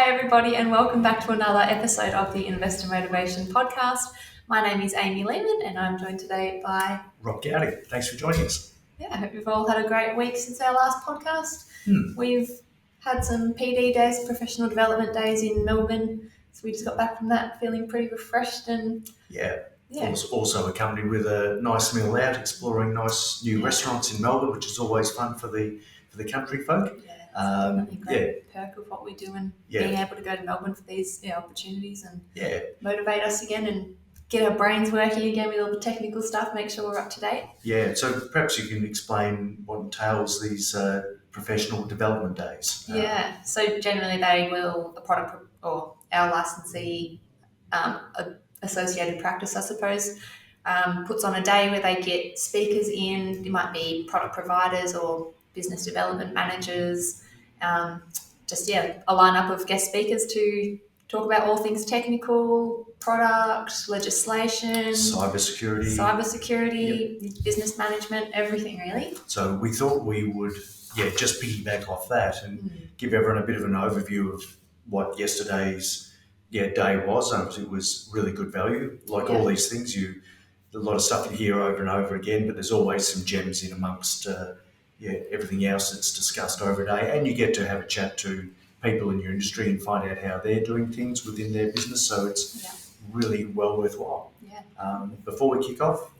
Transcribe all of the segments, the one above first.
everybody, and welcome back to another episode of the Investor Motivation Podcast. My name is Amy Lehman, and I'm joined today by Rob Gowdy. Thanks for joining us. I hope you've all had a great week since our last podcast. Hmm. We've had some PD days, professional development days in Melbourne, so we just got back from that feeling pretty refreshed and Also accompanied with a nice meal out, exploring nice new restaurants in Melbourne, which is always fun for the country folk. Definitely a great perk of what we do and being able to go to Melbourne for these opportunities and motivate us again and get our brains working again with all the technical stuff, make sure we're up to date. Yeah, so perhaps you can explain what entails these professional development days. So generally they will, a product or our licensee, associated practice, I suppose, puts on a day where they get speakers in. It might be product providers or business development managers, a lineup of guest speakers to talk about all things technical, product, legislation, cybersecurity, business management, everything really. So we thought we would just piggyback off that and give everyone a bit of an overview of what yesterday's day was. It was really good value. Like all these things, a lot of stuff you hear over and over again, but there's always some gems in amongst everything else that's discussed over a day, and you get to have a chat to people in your industry and find out how they're doing things within their business. So it's really well worthwhile. Before we kick off,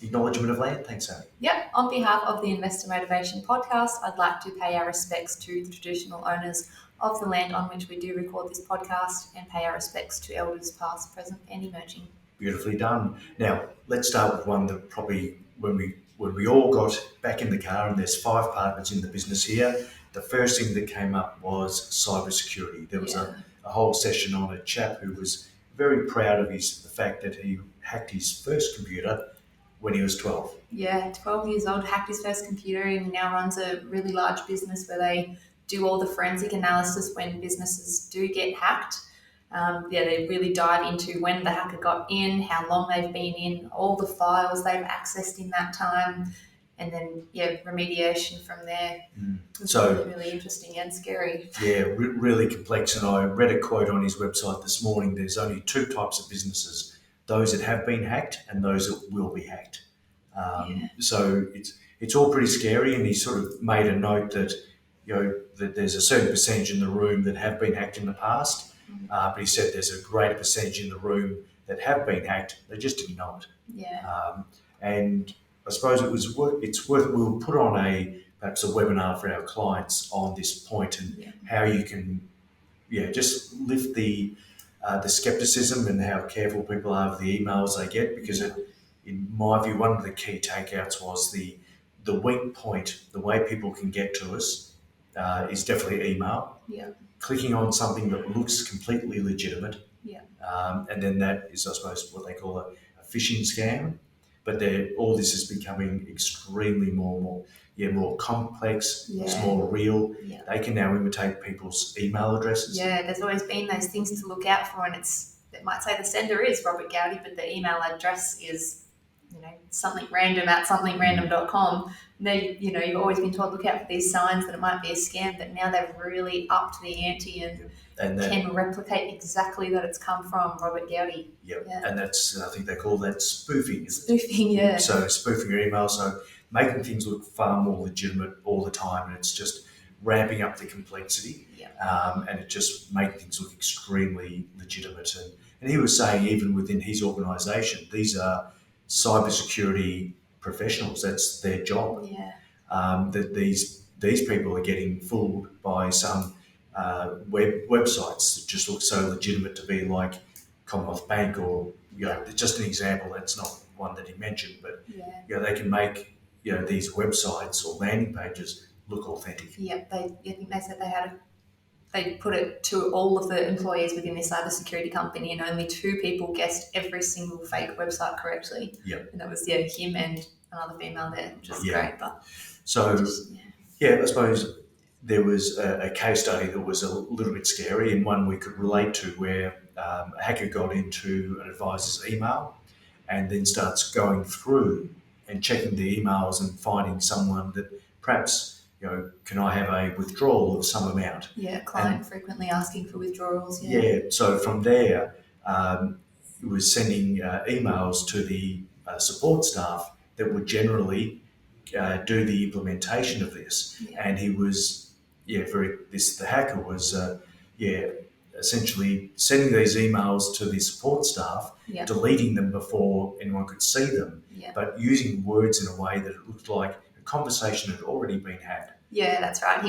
acknowledgement of land. Thanks, Amy. On behalf of the Investor Motivation Podcast, I'd like to pay our respects to the traditional owners of the land on which we do record this podcast and pay our respects to elders past, present and emerging. Beautifully done. Now, let's start with one that probably when we all got back in the car, and there's 5 partners in the business here, the first thing that came up was cybersecurity. There was a whole session on a chap who was very proud of the fact that he hacked his first computer when he was 12. 12 years old, hacked his first computer, and now runs a really large business where they do all the forensic analysis when businesses do get hacked. They really dive into when the hacker got in, how long they've been in, all the files they've accessed in that time, and then remediation from there. It's really interesting and scary. Really complex. And I read a quote on his website this morning. There's only 2 types of businesses: those that have been hacked and those that will be hacked. So it's all pretty scary. And he sort of made a note that that there's a certain percentage in the room that have been hacked in the past. But he said there's a greater percentage in the room that have been hacked. They just didn't know it. And I suppose we'll put on perhaps a webinar for our clients on this point and how you can just lift the skepticism and how careful people are with the emails they get, because in my view, one of the key takeouts was the weak point. The way people can get to us is definitely email. Clicking on something that looks completely legitimate. And then that is, I suppose, what they call a phishing scam. But all this is becoming extremely more complex. It's more real. They can now imitate people's email addresses. There's always been those things to look out for, and it might say the sender is Robert Gowdy, but the email address is something random at somethingrandom.com. You've always been told, look out for these signs that it might be a scam, but now they've really upped the ante and can replicate exactly that it's come from Robert Gowdy. And that's, I think they call that spoofing. Spoofing, So spoofing your email, so making things look far more legitimate all the time, and it's just ramping up the complexity, and it just makes things look extremely legitimate. And he was saying even within his organisation, these are cybersecurity professionals. That's their job. That these people are getting fooled by some websites that just look so legitimate to be like Commonwealth Bank or just an example. That's not one that he mentioned, but they can make these websites or landing pages look authentic. I think they said they put it to all of the employees within this cybersecurity company, and only 2 people guessed every single fake website correctly. And that was him and another female there, which is great. But I suppose there was a case study that was a little bit scary, and one we could relate to, where a hacker got into an advisor's email and then starts going through and checking the emails and finding someone that perhaps can I have a withdrawal of some amount? Yeah, client frequently asking for withdrawals. So from there, it was sending emails to the support staff that would generally do the implementation of this. And he was, the hacker was, essentially sending these emails to the support staff, deleting them before anyone could see them, but using words in a way that it looked like a conversation had already been had. Yeah, that's right.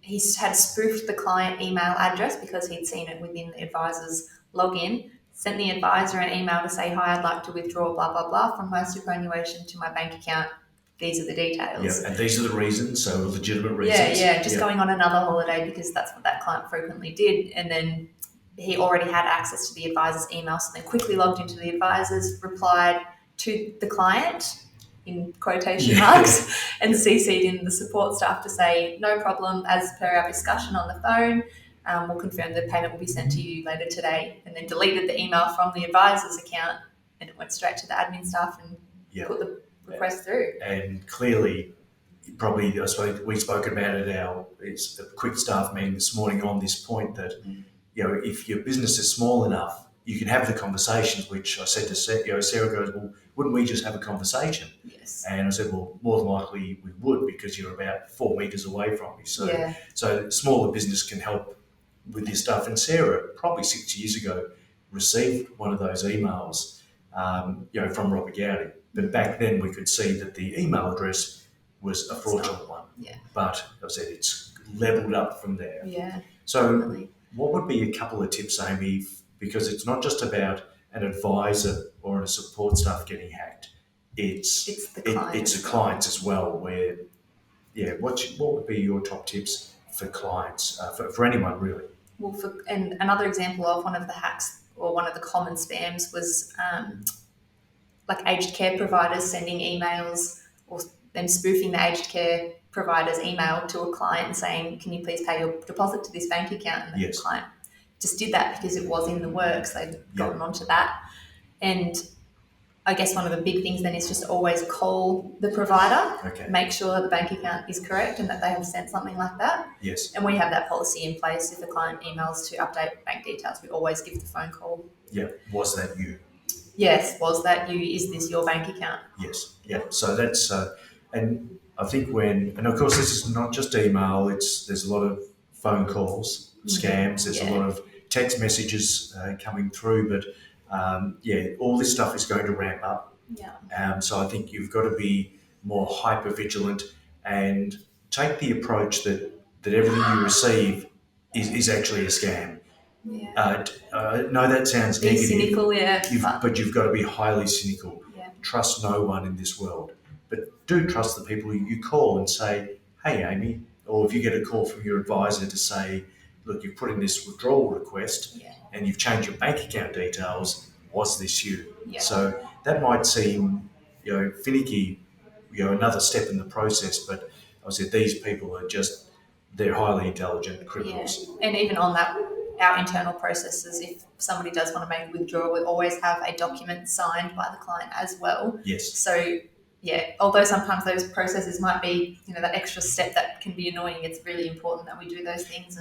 He had spoofed the client email address because he'd seen it within the advisor's login, sent the advisor an email to say, hi, I'd like to withdraw blah, blah, blah from my superannuation to my bank account. These are the details. Yeah, and these are the reasons, so legitimate reasons. Just going on another holiday because that's what that client frequently did. And then he already had access to the advisor's email, so then quickly logged into the advisor's, replied to the client in quotation marks, and CC'd in the support staff to say, no problem, as per our discussion on the phone, we'll confirm the payment will be sent to you later today, and then deleted the email from the advisor's account, and it went straight to the admin staff and put the request through. And clearly, probably, I suppose we spoke about it it's a quick staff meeting this morning on this point that, if your business is small enough, you can have the conversations, which I said to Sarah, Sarah goes, well, wouldn't we just have a conversation? Yes. And I said, well, more than likely we would, because you're about 4 metres away from me. So smaller business can help with this stuff. And Sarah, probably 6 years ago, received one of those emails, from Robert Gowdy. But back then we could see that the email address was a fraudulent one. Yeah. But I said it's levelled up from there. Yeah. So definitely. What would be a couple of tips, Amy, because it's not just about an advisor or a support staff getting hacked. It's the clients as well. Where, what would be your top tips for clients, for anyone really? Well, and another example of one of the hacks or one of the common spams was like aged care providers sending emails or them spoofing the aged care provider's email to a client saying, can you please pay your deposit to this bank account? And the client just did that because it was in the works. They'd gotten onto that. And I guess one of the big things then is just always call the provider, make sure that the bank account is correct and that they have sent something like that. Yes. And we have that policy in place. If a client emails to update bank details, we always give the phone call. Yeah. Was that you? Yes. Was that you? Is this your bank account? Yes. Yeah. So that's, and I think and of course this is not just email, there's a lot of phone calls, scams, there's a lot of text messages coming through, but all this stuff is going to ramp up. Yeah. So I think you've got to be more hyper vigilant and take the approach that everything you receive is actually a scam. Yeah. No, that sounds be negative. Cynical, but you've got to be highly cynical. Yeah. Trust no one in this world, but do trust the people you call and say, hey, Amy, or if you get a call from your advisor to say, look, you've put in this withdrawal request and you've changed your bank account details, was this you? Yeah. So that might seem, finicky, another step in the process, but I said these people are they're highly intelligent criminals. Yeah. And even on that, our internal processes, if somebody does want to make a withdrawal, we always have a document signed by the client as well. Yes. So, although sometimes those processes might be, that extra step that can be annoying, it's really important that we do those things.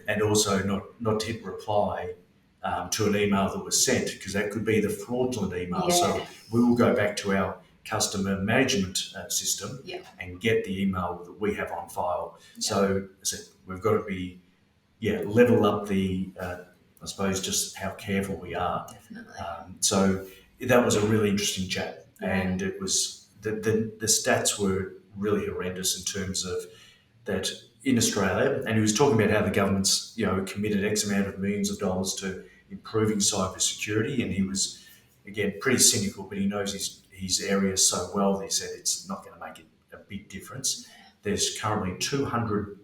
And also not to hit reply to an email that was sent, because that could be the fraudulent email. Yeah. So we will go back to our customer management system and get the email that we have on file. So we've got to be, level up the, I suppose, just how careful we are. Definitely. So that was a really interesting chat, and it was the stats were really horrendous in terms of that in Australia, and he was talking about how the government's committed X amount of millions of dollars to improving cybersecurity, and he was again pretty cynical, but he knows his area so well that he said it's not going to make a big difference. There's currently 200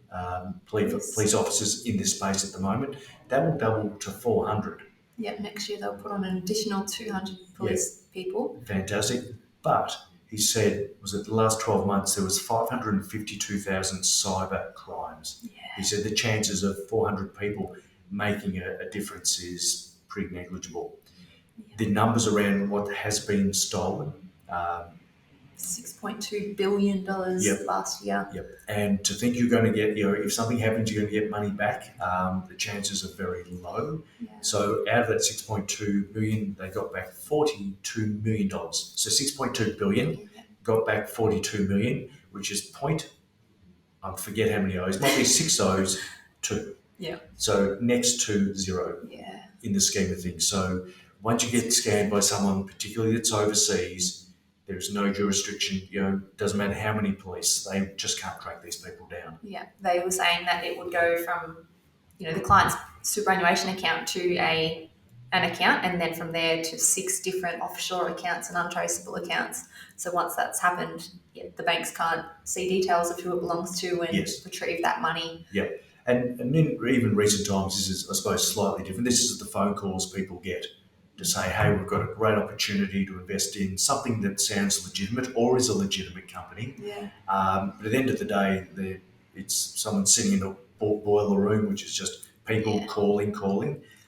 police officers in this space at the moment. That will double to 400. Next year they'll put on an additional 200 police people. Fantastic. But he said, was it the last 12 months, there was 552,000 cyber crimes. Yeah. He said the chances of 400 people making a difference is pretty negligible. The numbers around what has been stolen, $6.2 billion last year. Yep. And to think you're going to get, if something happens, you're going to get money back, the chances are very low. Yeah. So out of that 6.2 billion, they got back $42 million. So 6.2 billion got back 42 million, which is I forget how many O's, might be 6 O's, 2. Yeah. So next to zero in the scheme of things. So once you get scammed by someone, particularly that's overseas, there's no jurisdiction, doesn't matter how many police, they just can't track these people down. Yeah, they were saying that it would go from, the client's superannuation account to an account, and then from there to 6 different offshore accounts and untraceable accounts. So once that's happened, the banks can't see details of who it belongs to and retrieve that money. Yep. And in even recent times, this is, I suppose, slightly different. This is the phone calls people get to say, hey, we've got a great opportunity to invest in something that sounds legitimate or is a legitimate company. Yeah. But at the end of the day, it's someone sitting in a boiler room, which is just people calling,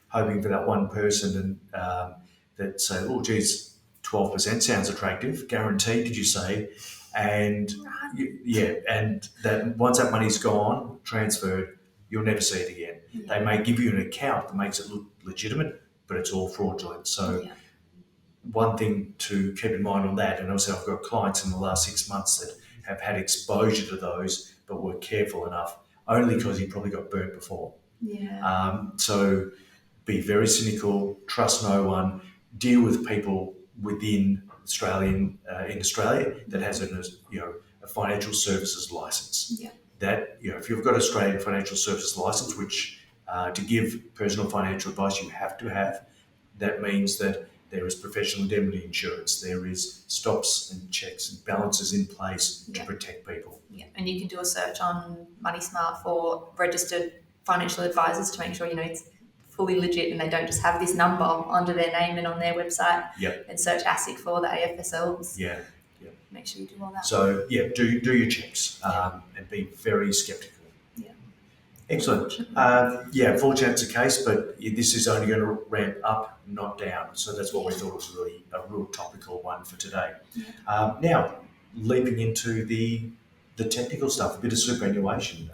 hoping for that one person and that say, oh, geez, 12% sounds attractive, guaranteed, did you say? And and that once that money's gone, transferred, you'll never see it again. Yeah. They may give you an account that makes it look legitimate, but it's all fraudulent. So one thing to keep in mind on that, and also I've got clients in the last 6 months that have had exposure to those, but were careful enough, only because he probably got burnt before. Yeah. So be very cynical, trust no one, deal with people within in Australia that has a financial services license. Yeah. That if you've got Australian financial services license, which to give personal financial advice you have to have, that means that there is professional indemnity insurance, there is stops and checks and balances in place to protect people. Yeah, and you can do a search on Money Smart for registered financial advisors to make sure it's fully legit and they don't just have this number under their name and on their website. Yep. And search ASIC for the AFSLs. Yeah. Make sure you do all that. So do your checks and be very sceptical. Yeah. Excellent. Fortunately it's the case, but this is only going to ramp up, not down. So that's what we thought was really a real topical one for today. Yeah. Now, leaping into the technical stuff, a bit of superannuation.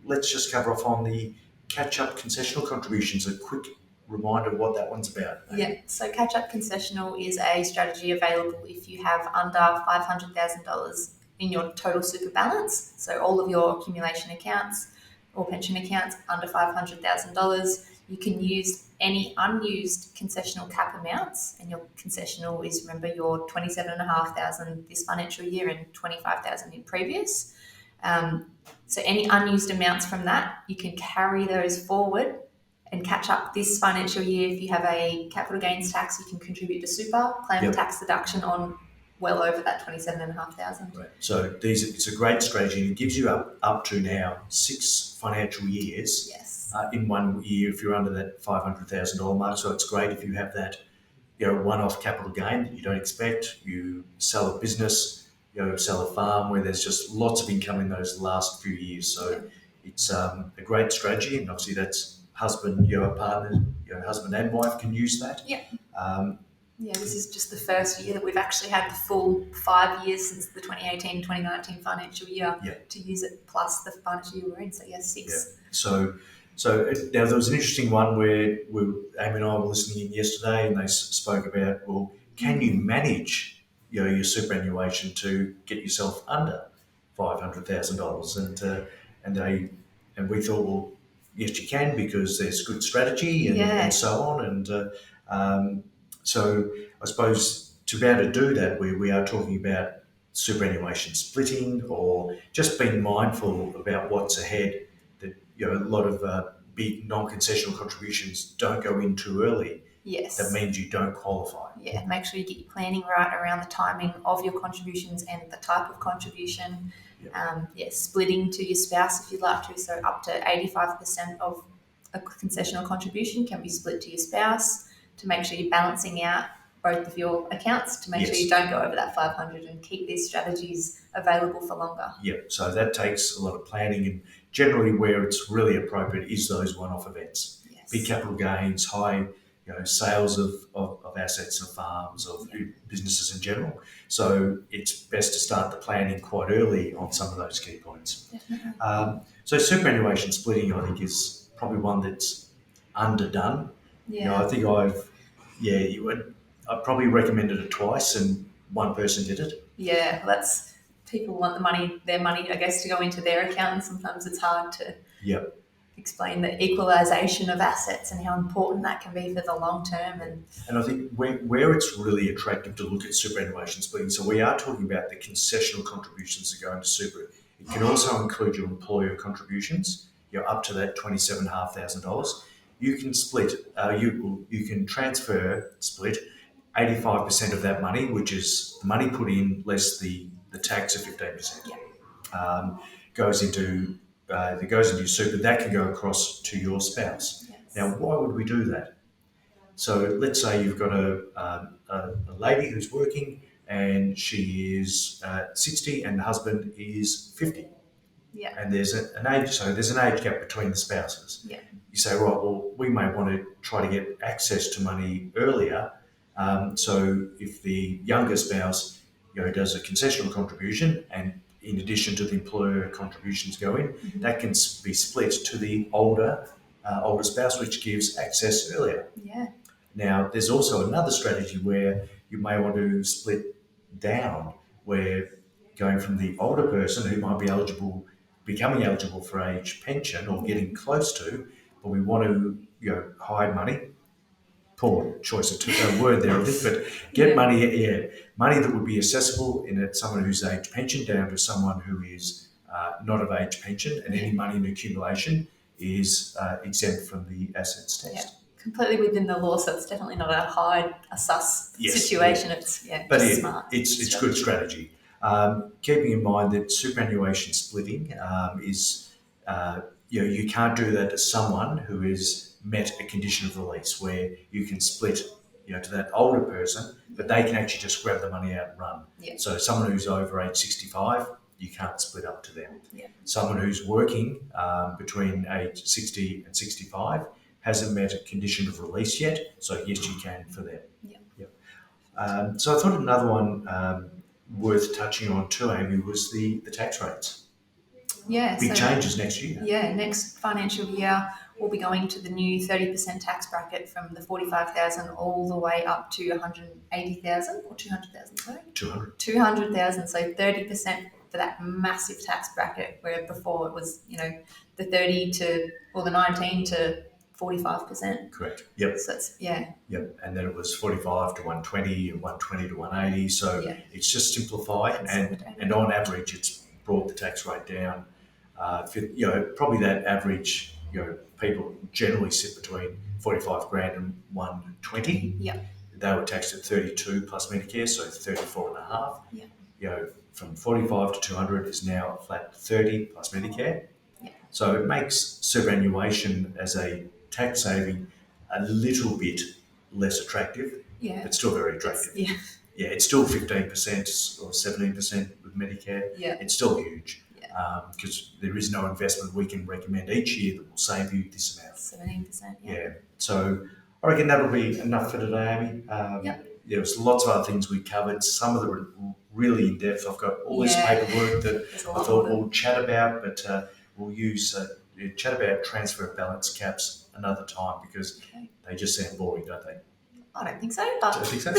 Let's just cover off on the catch-up concessional contributions, a quick reminder of what that one's about. Yeah, so catch-up concessional is a strategy available if you have under $500,000 in your total super balance. So all of your accumulation accounts or pension accounts under $500,000, you can use any unused concessional cap amounts, and your concessional is, remember, your $27,500 this financial year and $25,000 in previous. So any unused amounts from that, you can carry those forward and catch up this financial year. If you have a capital gains tax, you can contribute to super, claim a tax deduction on well over that $27,500. Right. So it's a great strategy, and it gives you up to now 6 financial years. Yes. In 1 year if you're under that $500,000 mark. So it's great if you have that one-off capital gain that you don't expect. You sell a business, sell a farm where there's just lots of income in those last few years. So it's a great strategy, and obviously that's husband, partner, husband and wife can use that. Yeah. This is just the first year that we've actually had the full 5 years since the 2018-2019 financial year to use it, plus the financial year we're in. So 6. Yeah. So now there was an interesting one where Amy and I were listening in yesterday, and they spoke about, well, can you manage your superannuation to get yourself under $500,000? And we thought, well, yes, you can, because there's good strategy and so on. And so I suppose to be able to do that, we are talking about superannuation splitting, or just being mindful about what's ahead. That a lot of big non-concessional contributions don't go in too early. Yes. That means you don't qualify. Yeah, make sure you get your planning right around the timing of your contributions and the type of contribution. Splitting to your spouse if you'd like to. So up to 85% of a concessional contribution can be split to your spouse, to make sure you're balancing out both of your accounts, to make sure you don't go over that 500 and keep these strategies available for longer. Yeah, so that takes a lot of planning, and generally where it's really appropriate is those one-off events. Yes. Big capital gains, high sales of assets of farms, of businesses in general. So it's best to start the planning quite early on some of those key points. So superannuation splitting, I think, is probably one that's underdone. I think I probably recommended it twice and one person did it. Yeah, that's people want their money, I guess, to go into their account, and sometimes it's hard to explain the equalisation of assets and how important that can be for the long term. And I think where it's really attractive to look at superannuation splitting, so we are talking about the concessional contributions that go into super. It can also include your employer contributions, up to that $27,500. You can split, you can split 85% of that money, which is the money put in less the tax of 15%. Goes into your super. That can go across to your spouse. Yes. Now, why would we do that? So let's say you've got a lady who's working and she is 60 and the husband is 50. Yeah. And there's an age gap between the spouses. Yeah. You say, right, well, we may want to try to get access to money earlier. So if the younger spouse, does a concessional contribution, and in addition to the employer contributions go in, that can be split to the older spouse, which gives access earlier. Yeah. Now, there's also another strategy where you may want to split down, where going from the older person who might be becoming eligible for age pension or getting close to, but we want to, hide money. Poor choice of word there, I think, but get money that would be accessible in someone who's age pension down to someone who is not of age pension, and any money in accumulation is exempt from the assets test. Yeah. Completely within the law, so it's definitely not a sus situation. Yeah. But smart. It's good strategy. Keeping in mind that superannuation splitting is, you can't do that to someone who has met a condition of release, where you can split, to that older person, but they can actually just grab the money out and run. Yeah. So someone who's over age 65, you can't split up to them. Yeah. Someone who's working between age 60 and 65 hasn't met a condition of release yet, so yes, you can for them. Yeah. So I thought another one worth touching on too, Amy, was the tax rates. Yeah. Big changes next year. Yeah, next financial year we'll be going to the new 30% tax bracket from the 45,000 all the way up to 180,000 or 200,000. Sorry. 200,000. So 30% for that massive tax bracket, where before it was, the 19 to 45%. Correct. Yep. So it's, Yep. And then it was 45 to 120 and 120 to 180. So it's just simplified, and on average, it's brought the tax rate down. Probably that average, people generally sit between 45 grand and 120. Yeah. They were taxed at 32 plus Medicare, so 34 and a half. Yeah. From 45 to 200 is now a flat 30 plus Medicare. Yeah. So it makes superannuation as a tax saving a little bit less attractive, but still very attractive. It's still 15% or 17% with Medicare. Yeah. It's still huge, because there is no investment we can recommend each year that will save you this amount. 17%. Yeah. So I reckon that'll be enough for today, Amy. There's lots of other things we covered. Some of them are really in depth. I've got all this paperwork that I thought we'll chat about, but we'll chat about transfer balance caps another time, because they just sound boring, don't they? I don't think so, but I think so.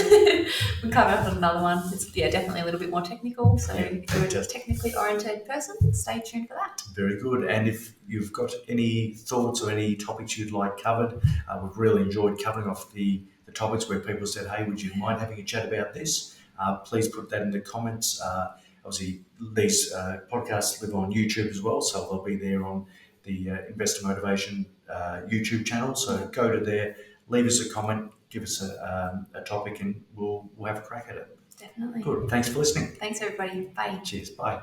we'll cover up on another one. It's definitely a little bit more technical. So if you're a technically oriented person, stay tuned for that. Very good. And if you've got any thoughts or any topics you'd like covered, we've really enjoyed covering off the topics where people said, hey, would you mind having a chat about this? Please put that in the comments. Obviously, these podcasts live on YouTube as well, so they'll be there on the Investor Motivation YouTube channel. So go to there, leave us a comment, give us a topic, and we'll have a crack at it. Definitely. Good. Thanks for listening. Thanks, everybody. Bye. Cheers. Bye.